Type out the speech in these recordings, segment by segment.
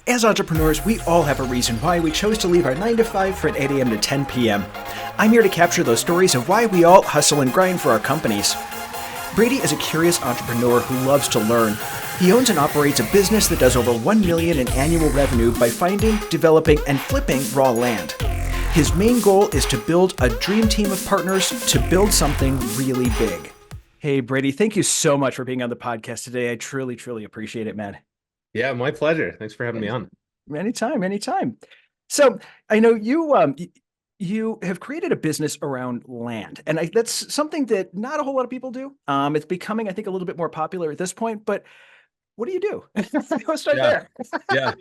As entrepreneurs, we all have a reason why we chose to leave our 9 to 5 for an 8 a.m. to 10 p.m. I'm here to capture those stories of why we all hustle and grind for our companies. Brady is a curious entrepreneur who loves to learn. He owns and operates a business that does over $1 million in annual revenue by finding, developing, and flipping raw land. His main goal is to build a dream team of partners to build something really big. Hey, Brady, thank you so much for being on the podcast today. I truly, truly appreciate it, man. Yeah, my pleasure. Thanks for having me on. Anytime, anytime. So I know you have created a business around land, and that's something that not a whole lot of people do. It's becoming, I think, a little bit more popular at this point. But what do you do? Let's start Yeah, there. yeah,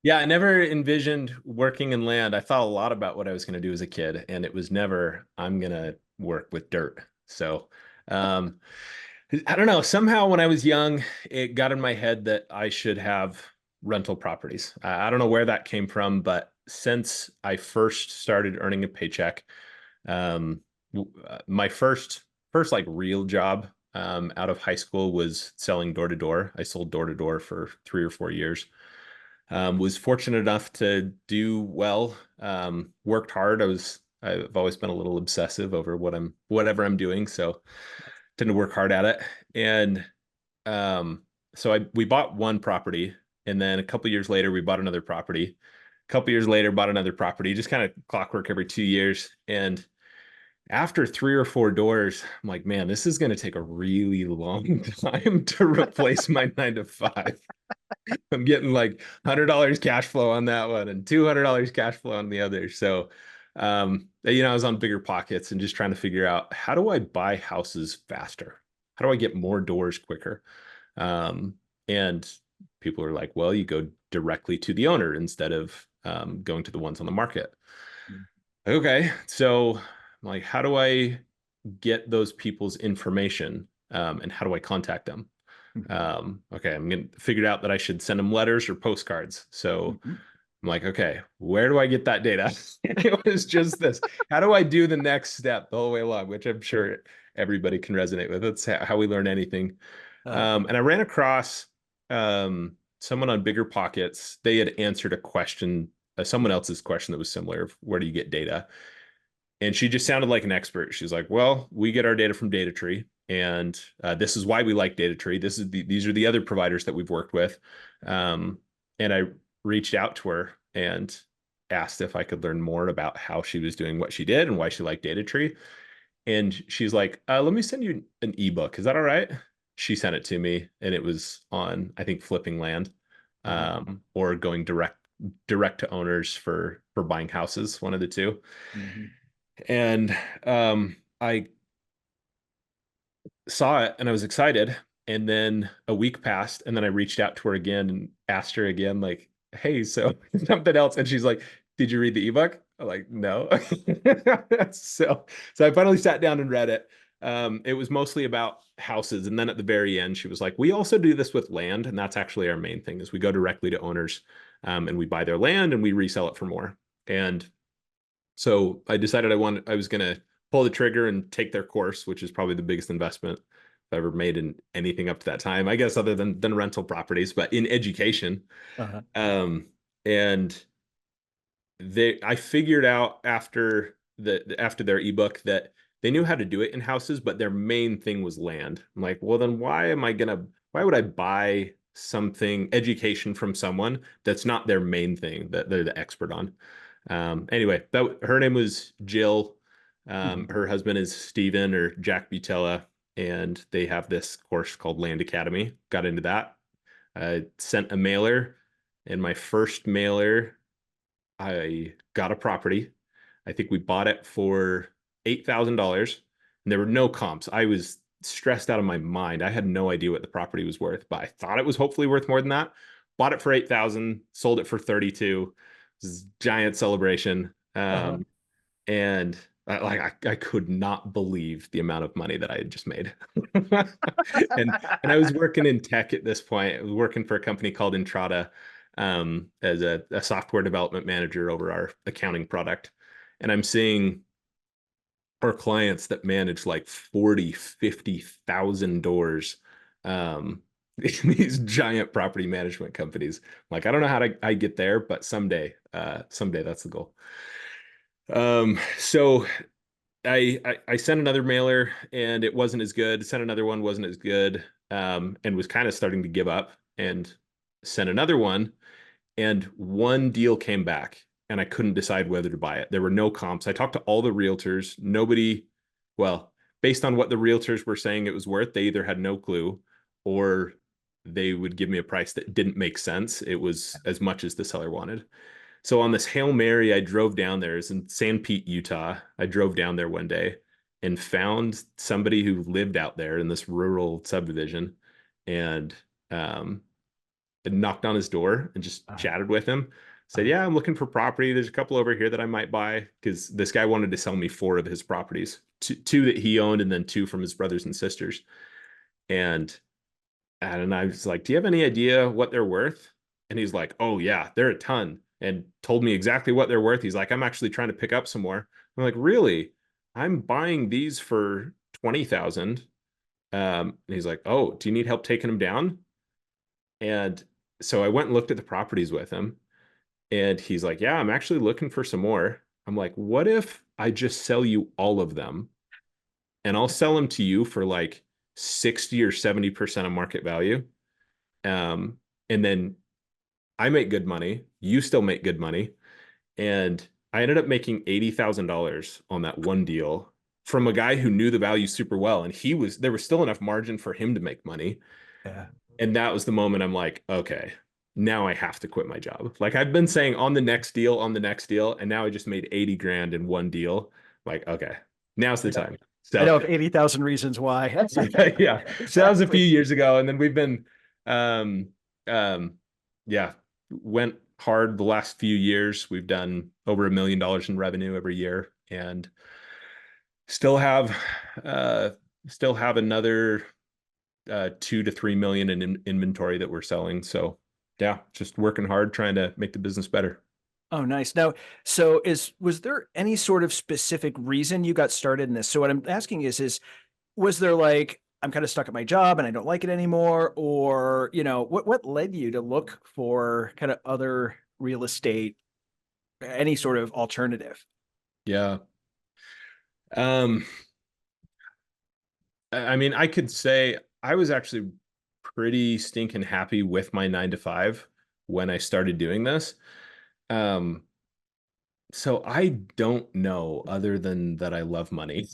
yeah. I never envisioned working in land. I thought a lot about what I was going to do as a kid, and it was never, I'm going to work with dirt. So, um, I don't know. Somehow when I was young, it got in my head that I should have rental properties. I don't know where that came from, but since I first started earning a paycheck, Um, my first like real job out of high school was selling door to door. I sold door to door for 3 or 4 years. Was fortunate enough to do well. Worked hard. I've always been a little obsessive over whatever I'm doing, so tend to work hard at it. And um, so we bought one property, and then a couple years later we bought another property. A couple years later, bought another property. Just kind of clockwork every 2 years, and after 3 or 4 doors, I'm like, man, this is going to take a really long time to replace my 9 to 5. I'm getting like $100 cash flow on that one and $200 cash flow on the other. So, I was on bigger pockets and just trying to figure out, how do I buy houses faster? How do I get more doors quicker? Um, and people are like, well, you go directly to the owner instead of going to the ones on the market. Okay, so like, how do I get those people's information, and how do I contact them? Okay, I'm gonna figured out that I should send them letters or postcards. So I'm like, okay, where do I get that data? It was just this. How do I do the next step the whole way along? Which I'm sure everybody can resonate with. That's how we learn anything. And I ran across someone on Bigger Pockets. They had answered a question, someone else's question that was similar. Where do you get data? And she just sounded like an expert. She's like, well, we get our data from Data Tree, and this is why we like Data Tree. These are the other providers that we've worked with. And I reached out to her and asked if I could learn more about how she was doing what she did and why she liked Data Tree. And she's like, let me send you an ebook. Is that all right? She sent it to me, and it was on, I think, flipping land, or going direct to owners for buying houses, one of the two. And I saw it and I was excited. And then a week passed, and then I reached out to her again and asked her again, like, hey, so something else. And she's like, did you read the ebook? I'm like, no. So I finally sat down and read it. It was mostly about houses. And then at the very end, she was like, we also do this with land. And that's actually our main thing, is we go directly to owners, and we buy their land and we resell it for more. And so I decided I was going to pull the trigger and take their course, which is probably the biggest investment I've ever made in anything up to that time, I guess, other than rental properties, but in education. Uh-huh. And I figured out after their ebook that they knew how to do it in houses, but their main thing was land. I'm like, well, then why would I buy something, education, from someone that's not their main thing that they're the expert on? Anyway, her name was Jill. Her husband is Steven, or Jack Butella, and they have this course called Land Academy. Got into that. I sent a mailer, and my first mailer, I got a property. I think we bought it for $8,000, and there were no comps. I was stressed out of my mind. I had no idea what the property was worth, but I thought it was hopefully worth more than that. Bought it for 8,000, sold it for 32. This giant celebration. Uh-huh. And I could not believe the amount of money that I had just made. And I was working in tech at this point. I was working for a company called Entrada, as a software development manager over our accounting product. And I'm seeing our clients that manage like 40, 50,000 doors, these giant property management companies. Like, I don't know how to I get there, but someday that's the goal. So I sent another mailer and it wasn't as good. Sent another one, wasn't as good, and was kind of starting to give up. And sent another one, and one deal came back, and I couldn't decide whether to buy it. There were no comps. I talked to all the realtors. Nobody, well, based on what the realtors were saying it was worth, they either had no clue or they would give me a price that didn't make sense. It was as much as the seller wanted. So on this Hail Mary, I drove down there. It's in San Pete, Utah. I drove down there one day and found somebody who lived out there in this rural subdivision, and um, knocked on his door and just Uh, chatted with him. Said, uh, "Yeah, I'm looking for property. There's a couple over here that I might buy," because this guy wanted to sell me four of his properties, two that he owned, and then two from his brothers and sisters. And and I was like, "Do you have any idea what they're worth?" And he's like, "Oh yeah, they're a ton," and told me exactly what they're worth. He's like, "I'm actually trying to pick up some more." I'm like, "Really? I'm buying these for 20,000." And he's like, "Oh, do you need help taking them down?" And so I went and looked at the properties with him, and he's like, "Yeah, I'm actually looking for some more." I'm like, "What if I just sell you all of them, and I'll sell them to you for like 60 or 70% of market value? Um, and then I make good money, you still make good money." And I ended up making $80,000 on that one deal from a guy who knew the value super well. And there was still enough margin for him to make money. yeah. And that was the moment I'm like, okay, now I have to quit my job. Like, I've been saying on the next deal, on the next deal, and now I just made 80 grand in one deal. Like, okay, now's the I know. time. I So know of 80,000 reasons why. yeah, so that was a few Exactly. years ago. And then we've been, um, um, yeah, went hard the last few years. We've done over $1 million in revenue every year, and still have, uh, still have another 2 to 3 million in inventory that we're selling. So yeah, just working hard trying to make the business better. Oh, nice. Now, so was there any sort of specific reason you got started in this? So what I'm asking is was there like I'm kind of stuck at my job and I don't like it anymore, or what led you to look for kind of other real estate, any sort of alternative? Yeah. Um, I mean, I could say I was actually pretty stinking happy with my 9 to 5 when I started doing this. Um, so I don't know other than that I love money.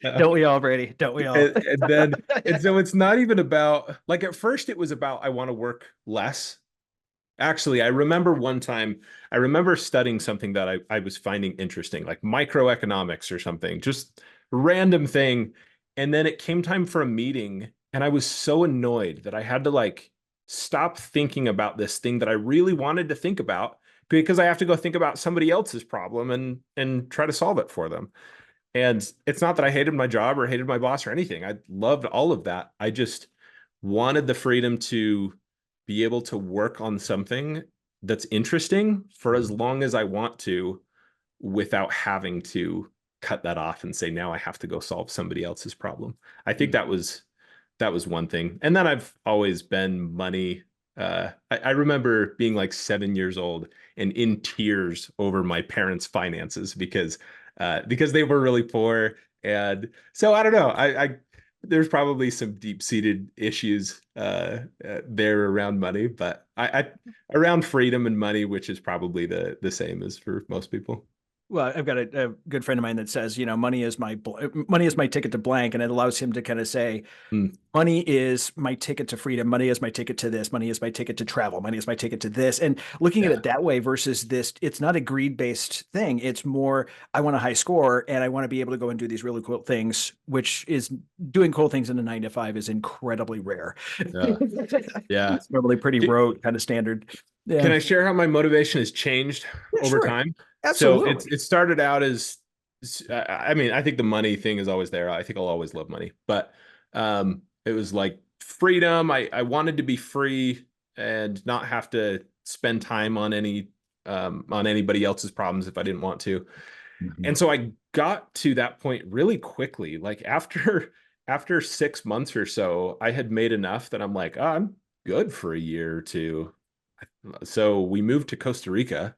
Don't we all, Brady? Don't we all? And so it's not even about, like, at first it was about I want to work less. Actually, I remember one time, I remember studying something that I was finding interesting, like microeconomics or something, just random thing. And then it came time for a meeting, and I was so annoyed that I had to like stop thinking about this thing that I really wanted to think about, because I have to go think about somebody else's problem and try to solve it for them. And it's not that I hated my job or hated my boss or anything. I loved all of that. I just wanted the freedom to be able to work on something that's interesting for as long as I want to, without having to cut that off and say, now I have to go solve somebody else's problem. I think that was one thing. And then I've always been money. I remember being like 7 years old and in tears over my parents' finances because they were really poor. And so I don't know. I there's probably some deep-seated issues there around money, but I around freedom and money, which is probably the same as for most people. Well, I've got a good friend of mine that says, money is my ticket to blank, and it allows him to kind of say, Mm, money is my ticket to freedom. Money is my ticket to this. Money is my ticket to travel. Money is my ticket to this. And looking at yeah. it that way versus this, it's not a greed based thing. It's more, I want a high score and I want to be able to go and do these really cool things, which is doing cool things in a 9 to 5 is incredibly rare. Yeah. Yeah. It's normally pretty rote kind of standard. Can Yeah. I share how my motivation has changed Yeah, over sure. time? So Absolutely. it started out as, I mean, I think the money thing is always there. I think I'll always love money, but it was like freedom. I wanted to be free and not have to spend time on anybody else's problems if I didn't want to. Mhm. And so I got to that point really quickly. Like, after after 6 months or so, I had made enough that I'm like, oh, I'm good for a year or two. So we moved to Costa Rica.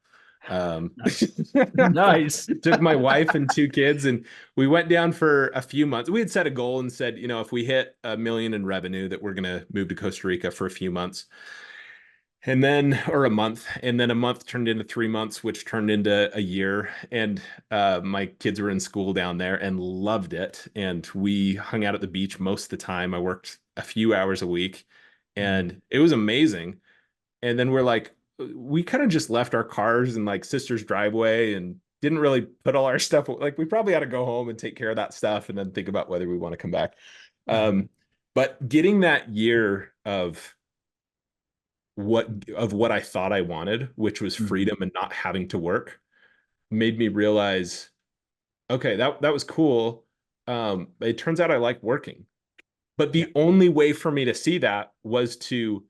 Nice. Nice. Took my wife and two kids, and we went down for a few months. We had set a goal and said, if we hit 1 million in revenue, that we're going to move to Costa Rica for a few months. And then, or a month, and then a month turned into 3 months, which turned into a year. And my kids were in school down there and loved it. And we hung out at the beach most of the time. I worked a few hours a week, Mhm. and it was amazing. And then we're like, we kind of just left our cars in like sister's driveway and didn't really put all our stuff. Like we probably ought to go home and take care of that stuff and then think about whether we want to come back. Mhm. But getting that year of what I thought I wanted, which was Mhm. freedom and not having to work, made me realize, okay, that was cool. It turns out I like working. But Yeah. the only way for me to see that was to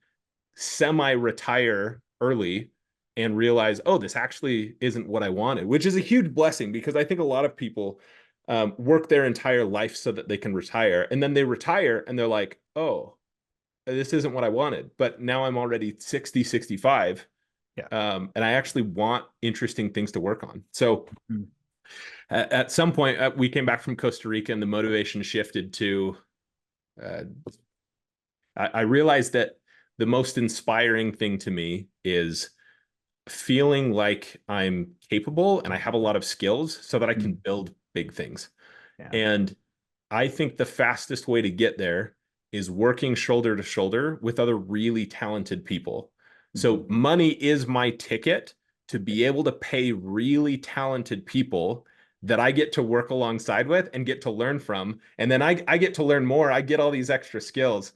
semi-retire early and realize, oh, this actually isn't what I wanted, which is a huge blessing because I think a lot of people work their entire life so that they can retire. And then they retire and they're like, oh, this isn't what I wanted. But now I'm already 60, 65, Yeah. and I actually want interesting things to work on. So Mhm. at some point, we came back from Costa Rica and the motivation shifted to uh, I realized that the most inspiring thing to me is feeling like I'm capable and I have a lot of skills so that I can Mhm. build big things. Yeah. And I think the fastest way to get there is working shoulder to shoulder with other really talented people. Mhm. So money is my ticket to be able to pay really talented people that I get to work alongside with and get to learn from. And then I get to learn more. I get all these extra skills,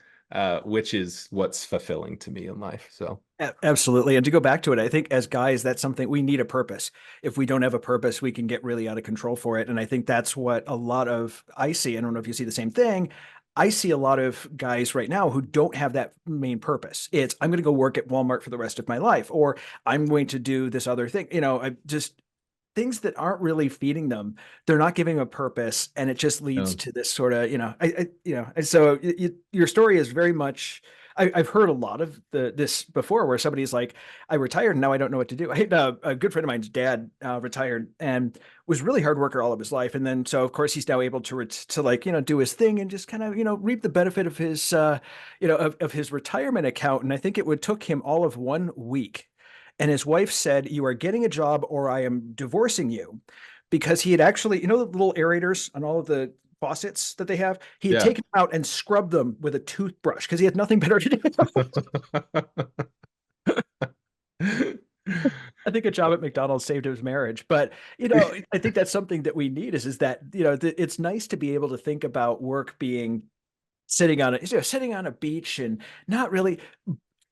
which is what's fulfilling to me in life. So, Absolutely. And to go back to it, I think as guys, that's something we need a purpose. If we don't have a purpose, we can get really out of control for it. And I think that's what a lot of I see. I don't know if you see the same thing. I see a lot of guys right now who don't have that main purpose. It's I'm going to go work at Walmart for the rest of my life, or I'm going to do this other thing. I just things that aren't really feeding them. They're not giving them a purpose, and it just leads um, to this sort of, and so your story is very much. I've heard a lot of this before, where somebody's like, "I retired and now I don't know what to do." I had a good friend of mine's dad retired and was really hard worker all of his life, and then so of course he's now able to like do his thing and just kind of reap the benefit of his of his retirement account. And I think it would took him all of 1 week, and his wife said, "You are getting a job or I am divorcing you," because he had actually, the little aerators on all of the faucets that they have, he had yeah. taken them out and scrubbed them with a toothbrush because he had nothing better to do. I think a job at McDonald's saved his marriage, but I think that's something that we need is that it's nice to be able to think about work being sitting on a beach and not really.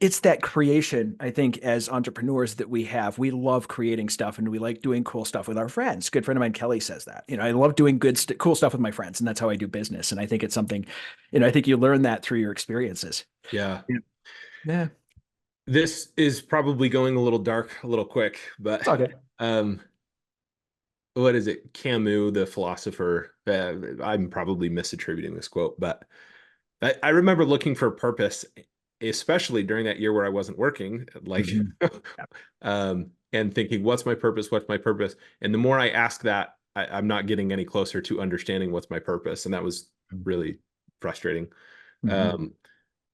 It's that creation, I think, as entrepreneurs that we have. We love creating stuff and we like doing cool stuff with our friends. Good friend of mine, Kelly, says that. I love doing cool stuff with my friends, and that's how I do business. And I think it's something, I think you learn that through your experiences. Yeah. Yeah. Yeah. This is probably going a little dark, a little quick, but It's all good. um, what is it? Camus, the philosopher. I'm probably misattributing this quote, but I remember looking for purpose, especially during that year where I wasn't working, like, Mhm. Yeah. and thinking, what's my purpose? What's my purpose? And the more I ask that, I'm not getting any closer to understanding what's my purpose. And that was really frustrating. Mhm. Um,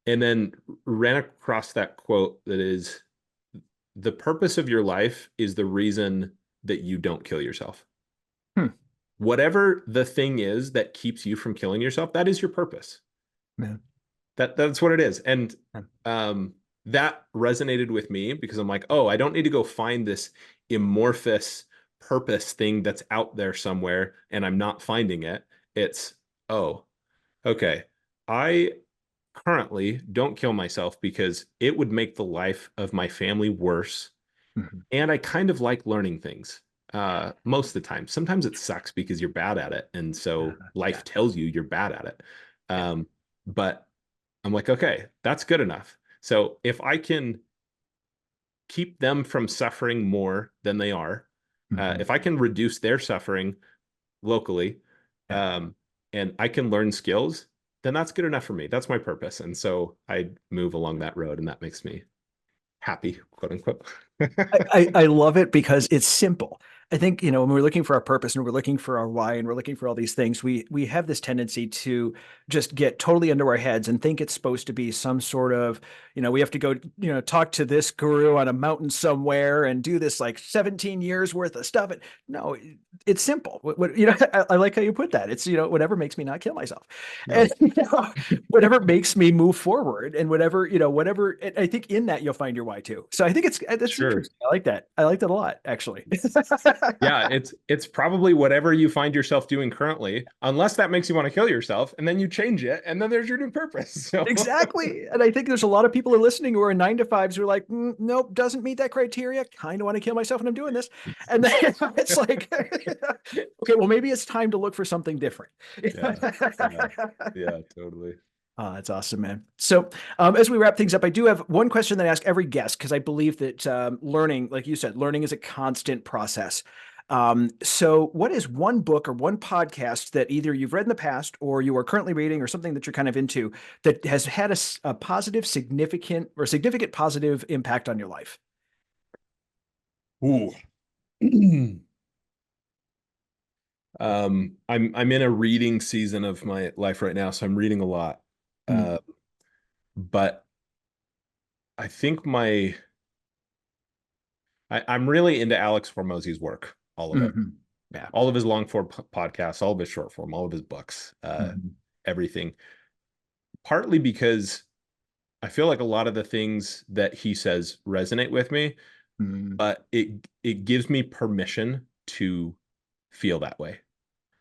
and then ran across that quote that is, the purpose of your life is the reason that you don't kill yourself. Hmm. Whatever the thing is that keeps you from killing yourself, that is your purpose. Yeah. That's what it is. And Yeah. um, that resonated with me because I'm like, oh, I don't need to go find this amorphous purpose thing that's out there somewhere and I'm not finding it. It's, oh, okay. I currently don't kill myself because it would make the life of my family worse. Mhm. And I kind of like learning things most of the time. Sometimes it sucks because you're bad at it. And so Yeah. life tells you you're bad at it. Yeah. But I'm like, okay, that's good enough. So if I can keep them from suffering more than they are, Mhm. if I can reduce their suffering locally, Yeah. um, and I can learn skills, then that's good enough for me. That's my purpose. And so I move along that road, and that makes me happy, quote unquote. I love it because it's simple. I think, when we're looking for our purpose and we're looking for our why and we're looking for all these things, we have this tendency to just get totally into our heads and think it's supposed to be some sort of, we have to go, talk to this guru on a mountain somewhere and do this like 17 years worth of stuff. No, it's simple. I like how you put that. It's, whatever makes me not kill myself. Yeah, And whatever makes me move forward and whatever, and I think in that you'll find your why too. So I think that's sure. interesting. I like that. I like that a lot, actually. Yeah, it's probably whatever you find yourself doing currently, unless that makes you want to kill yourself, and then you change it, and then there's your new purpose. So Exactly. And I think there's a lot of people who are listening who are in 9 to 5s who are like, nope, doesn't meet that criteria. Kind of want to kill myself when I'm doing this. And then it's like, okay, well, maybe it's time to look for something different. yeah, yeah, yeah, totally. Oh, that's awesome, man. So, as we wrap things up, I do have one question that I ask every guest because I believe that learning, like you said, learning is a constant process. So, what is one book or one podcast that either you've read in the past or you are currently reading or something that you're kind of into that has had a positive, significant positive impact on your life? Ooh. I'm in a reading season of my life right now, so I'm reading a lot. Mm. Uh, but I think I'm really into Alex Hormozy's work, all of it, Hmm. Yeah. all of his long form podcasts, all of his short form, all of his books, Hmm. everything. Partly because I feel like a lot of the things that he says resonate with me, Hmm. but it gives me permission to feel that way,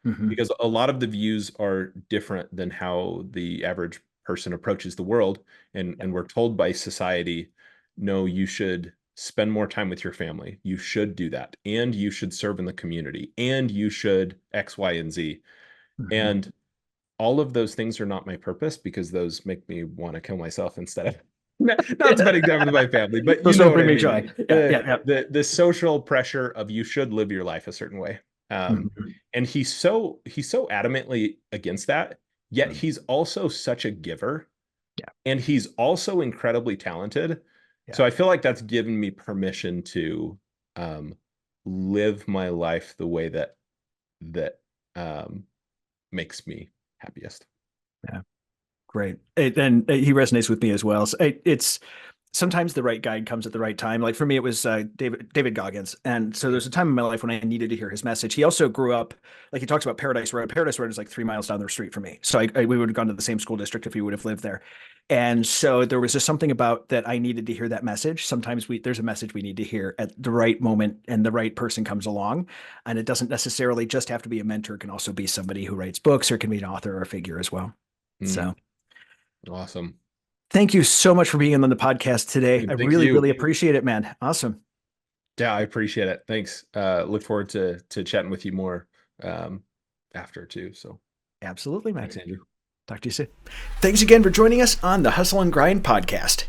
Hmm. because a lot of the views are different than how the average person approaches the world. And we're told by society, no, you should spend more time with your family. You should do that. And you should serve in the community. And you should X, Y, and Z. Hmm. And all of those things are not my purpose, because those make me want to kill myself instead of not spending time with my family, but you Those know don't what bring I me mean. joy. Yeah. The Yeah. Yeah. the social pressure of you should live your life a certain way. Hmm. And he's so adamantly against that, yet he's also such a giver, Yeah. and he's also incredibly talented. Yeah. So I feel like that's given me permission to um live my life the way that um makes me happiest. Yeah. Great. And he resonates with me as well. So it's sometimes the right guide comes at the right time. Like for me, it was David Goggins. And so there's a time in my life when I needed to hear his message. He also grew up, like he talks about Paradise Road. Paradise Road is like 3 miles down the street from me. So we would have gone to the same school district if he would have lived there. And so there was just something about that I needed to hear that message. Sometimes there's a message we need to hear at the right moment and the right person comes along. And it doesn't necessarily just have to be a mentor. It can also be somebody who writes books or it can be an author or a figure as well. Mm, So awesome. thank you so much for being on the podcast today. I Thank really, you. really appreciate it, man. Awesome. Yeah, I appreciate it. Thanks. Look forward to chatting with you more um, after too. So Absolutely, man. thanks, Andrew. Talk to you soon. Thanks again for joining us on the Hustle and Grind podcast.